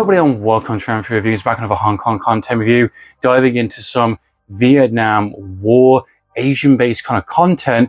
everybody and welcome to Amphlett Reviews, back another Hong Kong content review, diving into some Vietnam War Asian-based kind of content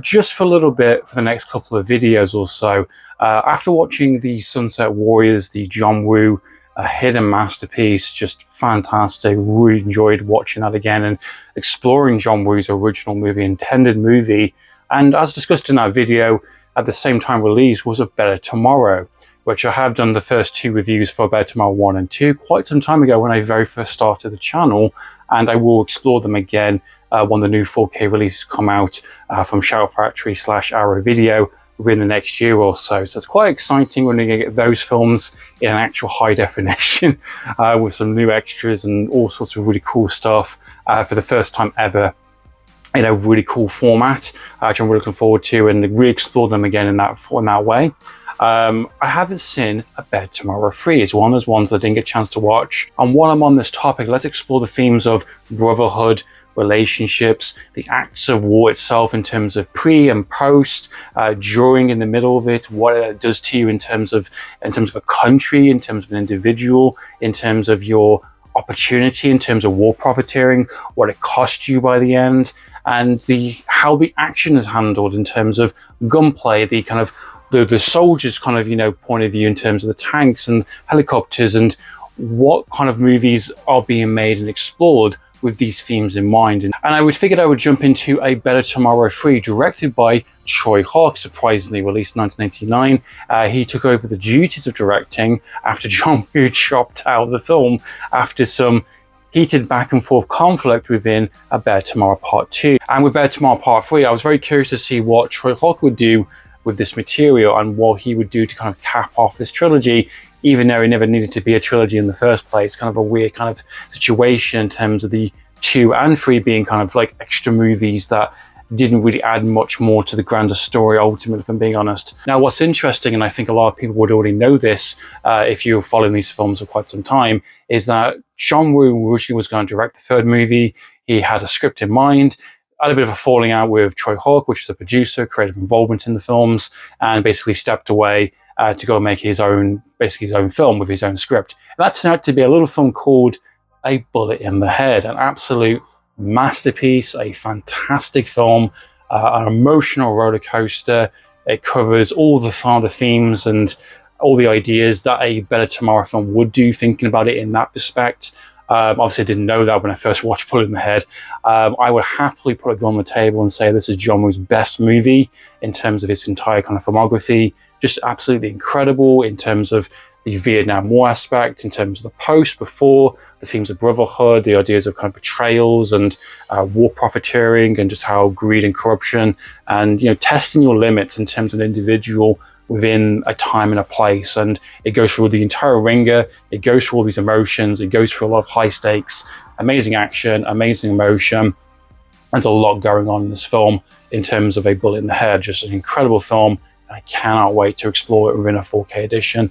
just for a little bit for the next couple of videos or so. After watching the Sunset Warriors, the John Woo hidden masterpiece, just fantastic, really enjoyed watching that again and exploring John Woo's original movie, intended movie, and as discussed in that video, at the same time release was A Better Tomorrow, which I have done the first two reviews for Better Tomorrow 1 and 2 quite some time ago when I very first started the channel, and I will explore them again when the new 4K releases come out from Shout Factory / Arrow Video within the next year or so. So it's quite exciting when we get those films in an actual high definition with some new extras and all sorts of really cool stuff for the first time ever in a really cool format, which I'm really looking forward to, and re-explore them again in that way. I haven't seen A Better Tomorrow 3. It's one of those ones I didn't get a chance to watch. And while I'm on this topic, let's explore the themes of brotherhood, relationships, the acts of war itself in terms of pre and post, during, in the middle of it, what it does to you in terms of a country, in terms of an individual, in terms of your opportunity, in terms of war profiteering, what it cost you by the end, and how the action is handled in terms of gunplay, the kind of the soldiers' kind of point of view in terms of the tanks and helicopters, and what kind of movies are being made and explored with these themes in mind. And I figured I would jump into A Better Tomorrow 3, directed by Tsui Hark, surprisingly released in 1989. He took over the duties of directing after John Woo dropped out of the film after some heated back and forth conflict within A Better Tomorrow Part 2. And with Better Tomorrow Part 3, I was very curious to see what Tsui Hark would do with this material and what he would do to kind of cap off this trilogy, even though it never needed to be a trilogy in the first place. Kind of a weird kind of situation in terms of the 2 and 3 being kind of like extra movies that didn't really add much more to the grander story ultimately, if I'm being honest. Now, what's interesting, and I think a lot of people would already know this if you're following these films for quite some time, is that John Woo originally was going to direct the third movie. He had a script in mind, had a bit of a falling out with Tsui Hark, which is a producer, creative involvement in the films, and basically stepped away to go and make his own film with his own script. And that turned out to be a little film called A Bullet in the Head, an absolute masterpiece, a fantastic film, an emotional roller coaster. It covers all the father themes and all the ideas that a Better Tomorrow film would do, thinking about it in that respect. Obviously, I didn't know that when I first watched Bullet in the Head. I would happily put a gun on the table and say this is John Woo's best movie in terms of his entire kind of filmography. Just absolutely incredible in terms of the Vietnam War aspect, in terms of the post, before, the themes of brotherhood, the ideas of kind of betrayals and war profiteering, and just how greed and corruption and testing your limits in terms of an individual within a time and a place. And it goes through the entire ringer, it goes through all these emotions, it goes through a lot of high stakes, amazing action, amazing emotion. There's a lot going on in this film in terms of A Bullet in the Head. Just an incredible film. I cannot wait to explore it within a 4K edition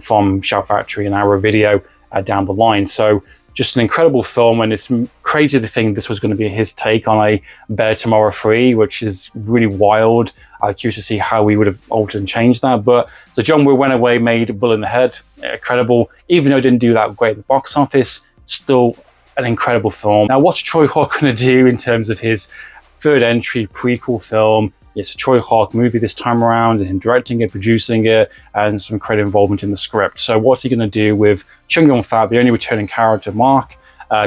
from Shout Factory and Arrow Video down the line. So just an incredible film, and it's crazy to think this was going to be his take on A Better Tomorrow 3, which is really wild. I'm curious to see how we would have altered and changed that. But so John Woo went away, made A Bullet in the Head, incredible. Even though it didn't do that great at the box office, still an incredible film. Now, what's Tsui Hark going to do in terms of his third entry prequel film? It's a Tsui Hark movie this time around, and him directing it, producing it, and some creative involvement in the script. So what's he going to do with Chung Yun-fat, the only returning character, Mark,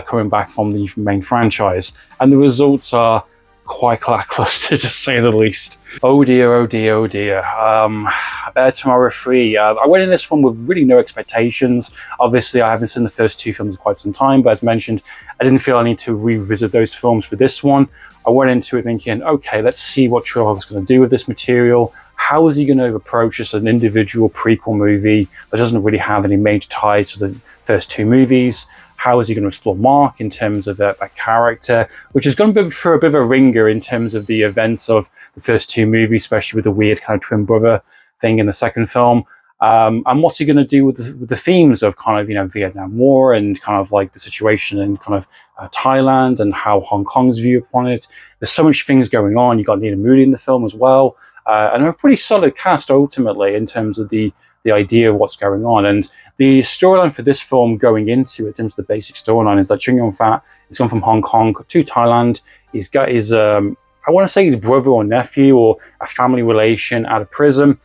coming back from the main franchise? And the results are quite lackluster, to say the least. Oh dear, oh dear, oh dear. A Better Tomorrow 3. I went in this one with really no expectations. Obviously, I haven't seen the first 2 films in quite some time, but as mentioned, I didn't feel I need to revisit those films for this one. I went into it thinking, okay, let's see what Tsui Hark is going to do with this material. How is he going to approach just an individual prequel movie that doesn't really have any major ties to the first 2 movies? How is he going to explore Mark in terms of that character, which has gone for a bit of a ringer in terms of the events of the first 2 movies, especially with the weird kind of twin brother thing in the second film. And what's he going to do with the themes of kind of, Vietnam War and kind of like the situation in kind of Thailand and how Hong Kong's view upon it? There's so much things going on. You got Nina Moody in the film as well. And a pretty solid cast ultimately in terms of the the idea of what's going on. And the storyline for this film going into it, in terms of the basic storyline, is that Chung Yun-fat has gone from Hong Kong to Thailand. He's got his, I want to say his brother or nephew or a family relation out of prison.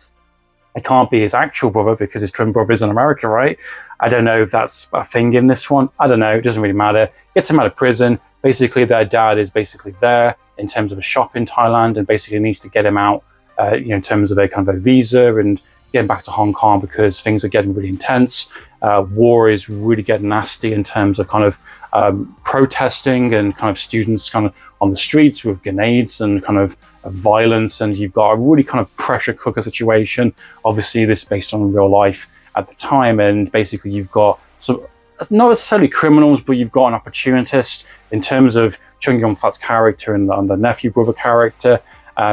It can't be his actual brother because his twin brother's in America, right? I don't know if that's a thing in this one. I don't know. It doesn't really matter. Gets him out of prison. Basically, their dad is basically there in terms of a shop in Thailand and basically needs to get him out, in terms of a kind of a visa and getting back to Hong Kong because things are getting really intense. War is really getting nasty in terms of kind of protesting and kind of students kind of on the streets with grenades and kind of violence. And you've got a really kind of pressure cooker situation. Obviously, this is based on real life at the time. And basically, you've got some, not necessarily criminals, but you've got an opportunist in terms of Chung Yun-fat's character and the nephew brother character,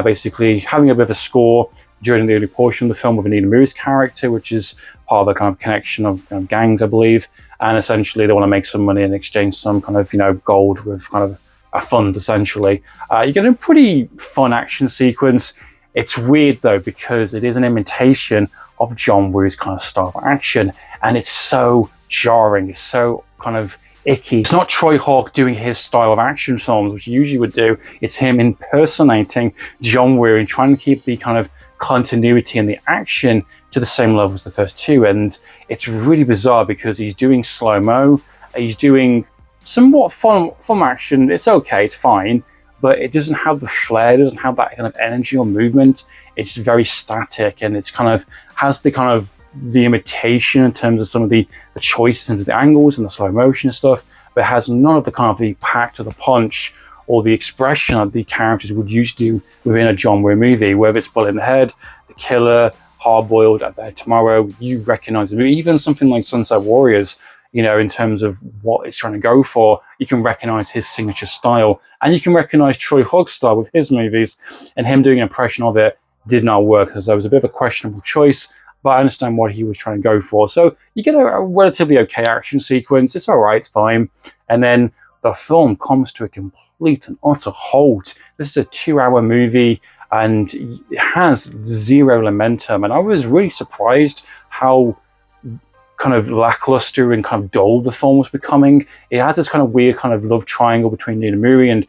basically having a bit of a score during the early portion of the film with Anita Muri's character, which is part of the kind of connection of gangs, I believe. And essentially they want to make some money and exchange some kind of, gold with kind of funds, essentially. You get a pretty fun action sequence. It's weird though, because it is an imitation of John Woo's kind of style of action. And it's so jarring. It's so kind of icky. It's not Tsui Hark doing his style of action films, which he usually would do. It's him impersonating John Woo and trying to keep the kind of continuity and the action to the same level as the first two. And it's really bizarre because he's doing slow-mo, he's doing somewhat fun action. It's okay, it's fine, but it doesn't have the flair, it doesn't have that kind of energy or movement. It's very static, and it's kind of has the kind of the imitation in terms of some of the choices and the angles and the slow motion stuff, but it has none of the kind of the impact or the punch or the expression that the characters would usually do within a John Woo movie, whether it's Bullet in the Head, The Killer, Hard Boiled, Out There Tomorrow. You recognize the movie. Even something like Sunset Warriors, in terms of what it's trying to go for, you can recognize his signature style, and you can recognize Tsui Hark's style with his movies, and him doing an impression of it did not work because there was a bit of a questionable choice, but I understand what he was trying to go for. So you get a relatively okay action sequence. It's all right, it's fine. And then the film comes to a complete and utter halt. This is a 2-hour movie and it has zero momentum. And I was really surprised how kind of lackluster and kind of dull the film was becoming. It has this kind of weird kind of love triangle between Nina Muri and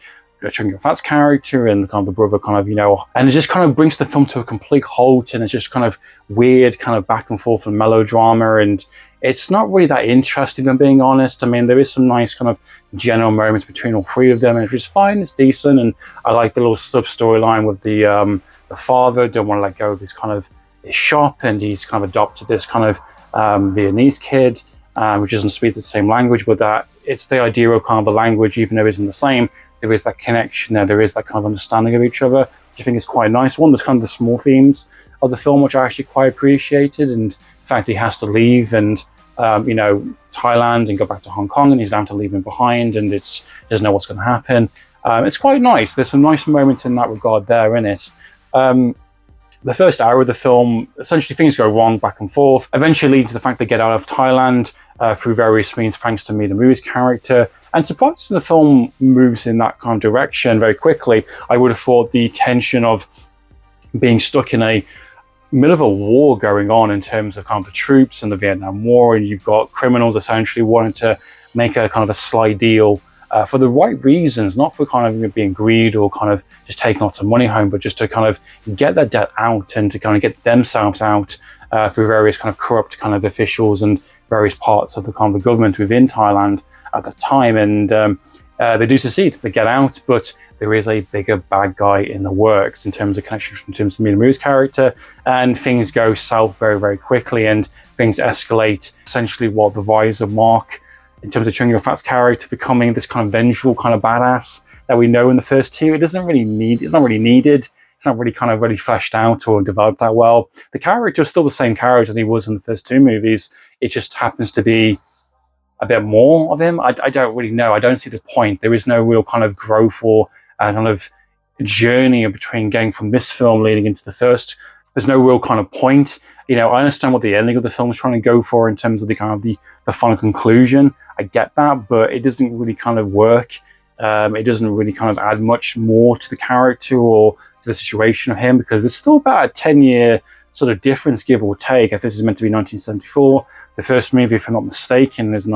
Chung Yun-fat's character and kind of the brother kind of, and it just kind of brings the film to a complete halt, and it's just kind of weird kind of back and forth and melodrama, and it's not really that interesting, if I'm being honest. I mean, there is some nice kind of general moments between all three of them, and it's fine, it's decent, and I like the little sub-storyline with the father don't want to let go of his kind of his shop, and he's kind of adopted this kind of Vietnamese kid, which doesn't speak the same language, but that it's the idea of kind of the language, even though it isn't the same, there is that connection there is that kind of understanding of each other, which I think is quite nice. One of the kind of the small themes of the film, which I actually quite appreciated, and the fact he has to leave and Thailand and go back to Hong Kong, and he's down to leave him behind, and doesn't know what's going to happen. It's quite nice. There's some nice moments in that regard there in it. The first hour of the film, essentially things go wrong back and forth, eventually leading to the fact they get out of Thailand through various means, thanks to Nina Muri's character. And surprisingly, the film moves in that kind of direction very quickly. I would have thought the tension of being stuck in a middle of a war going on in terms of kind of the troops and the Vietnam War, and you've got criminals essentially wanting to make a kind of a sly deal for the right reasons, not for kind of being greed or kind of just taking lots of money home, but just to kind of get their debt out and to kind of get themselves out through various kind of corrupt kind of officials and various parts of the kind of the government within Thailand at the time. And they do succeed, they get out, but there is a bigger bad guy in the works in terms of connections, in terms of Nina Muri's character, and things go south very, very quickly, and things escalate. Essentially what the rise of Mark, in terms of Chung Yun-fat's character becoming this kind of vengeful kind of badass that we know in the first two, it's not really needed. It's not really kind of really fleshed out or developed that well. The character is still the same character that he was in the first two movies. It just happens to be a bit more of him. I don't really know. I don't see the point. There is no real kind of growth or kind of journey between going from this film leading into the first. There's no real kind of point. I understand what the ending of the film is trying to go for in terms of the kind of the final conclusion. I get that, but it doesn't really kind of work. It doesn't really kind of add much more to the character or to the situation of him, because there's still about a 10-year sort of difference, give or take. If this is meant to be 1974, the first movie, if I'm not mistaken, is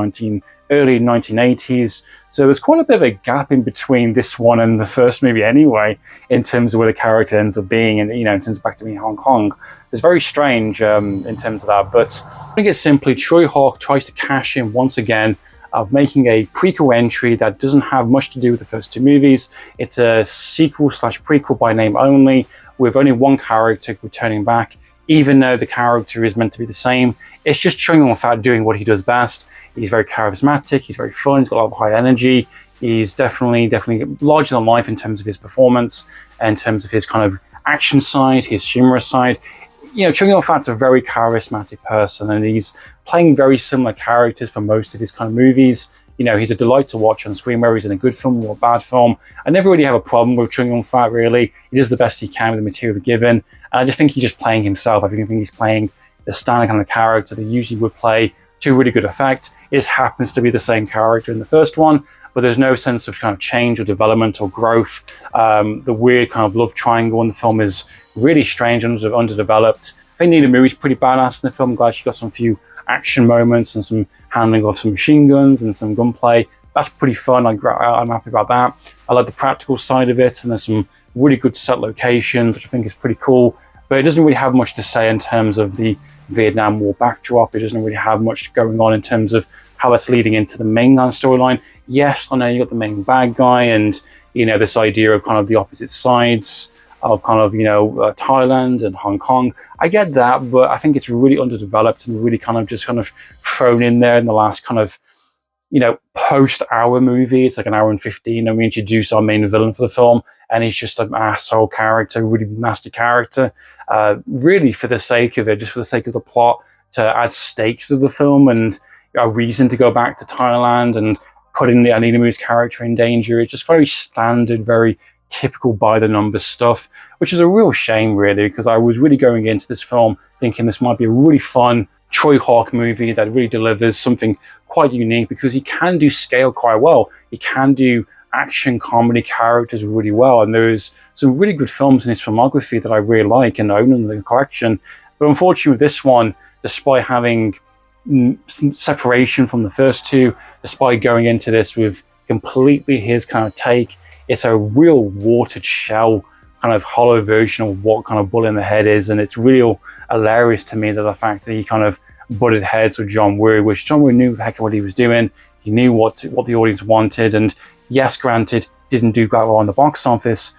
early 1980s. So there's quite a bit of a gap in between this one and the first movie anyway, in terms of where the character ends up being, and in terms of back to being Hong Kong. It's very strange in terms of that. But I think it's simply Tsui Hark tries to cash in once again of making a prequel entry that doesn't have much to do with the first two movies. It's a sequel slash prequel by name only, with only one character returning back, even though the character is meant to be the same. It's just Chung Yun-fat doing what he does best. He's very charismatic, he's very fun, he's got a lot of high energy. He's definitely larger than life in terms of his performance, in terms of his kind of action side, his humorous side. Chung Yun-fat's a very charismatic person, and he's playing very similar characters for most of his kind of movies. He's a delight to watch on screen, whether he's in a good film or a bad film. I never really have a problem with Chung Yun-fat, really. He does the best he can with the material given. And I just think he's just playing himself. I think he's playing the standard kind of character that usually would play to really good effect. It happens to be the same character in the first one, but there's no sense of kind of change or development or growth. The weird kind of love triangle in the film is really strange and underdeveloped. I think Nina Muri's pretty badass in the film. I'm glad she got some few action moments and some handling of some machine guns and some gunplay. That's pretty fun. I'm happy about that. I like the practical side of it, and there's some really good set locations, which I think is pretty cool. But it doesn't really have much to say in terms of the Vietnam War backdrop. It doesn't really have much going on in terms of how that's leading into the mainland storyline. Yes, I know you got the main bad guy, and this idea of kind of the opposite sides of kind of Thailand and Hong Kong. I get that, but I think it's really underdeveloped and really kind of thrown in there in the last kind of post-hour movie. It's like an hour and 15, and we introduce our main villain for the film, and he's just an asshole character, really nasty character, really for the sake of it, just for the sake of the plot, to add stakes of the film and a reason to go back to Thailand and putting the Nina Muri's character in danger. It's just very standard, very typical by the numbers stuff, which is a real shame, really, because I was really going into this film thinking this might be a really fun Tsui Hark movie that really delivers something quite unique, because he can do scale quite well. He can do action comedy characters really well, and there's some really good films in his filmography that I really like and own in the collection. But unfortunately with this one, despite having some separation from the first two, despite going into this with completely his kind of take, it's a real watered shell, kind of hollow version of what kind of Bull in the Head is, and it's real hilarious to me that the fact that he kind of butted heads with John Woo, which John Woo knew the heck of what he was doing. He knew what the audience wanted, and yes, granted, didn't do that well on the box office.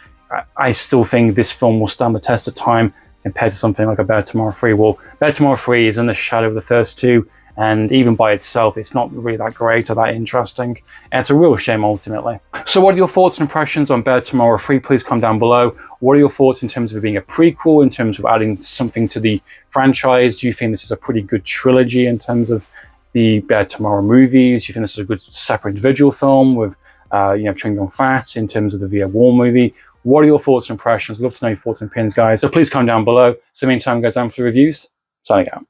I still think this film will stand the test of time compared to something like A Better Tomorrow 3. Well, Better Tomorrow 3 is in the shadow of the first two, and even by itself, it's not really that great or that interesting. And it's a real shame, ultimately. So what are your thoughts and impressions on Better Tomorrow 3? Please comment down below. What are your thoughts in terms of it being a prequel, in terms of adding something to the franchise? Do you think this is a pretty good trilogy in terms of the Better Tomorrow movies? Do you think this is a good separate individual film with Chung Yun-fat in terms of the Viet War movie? What are your thoughts and impressions? I'd love to know your thoughts and opinions, guys. So please comment down below. So in the meantime, guys, Amphlett Reviews, signing out.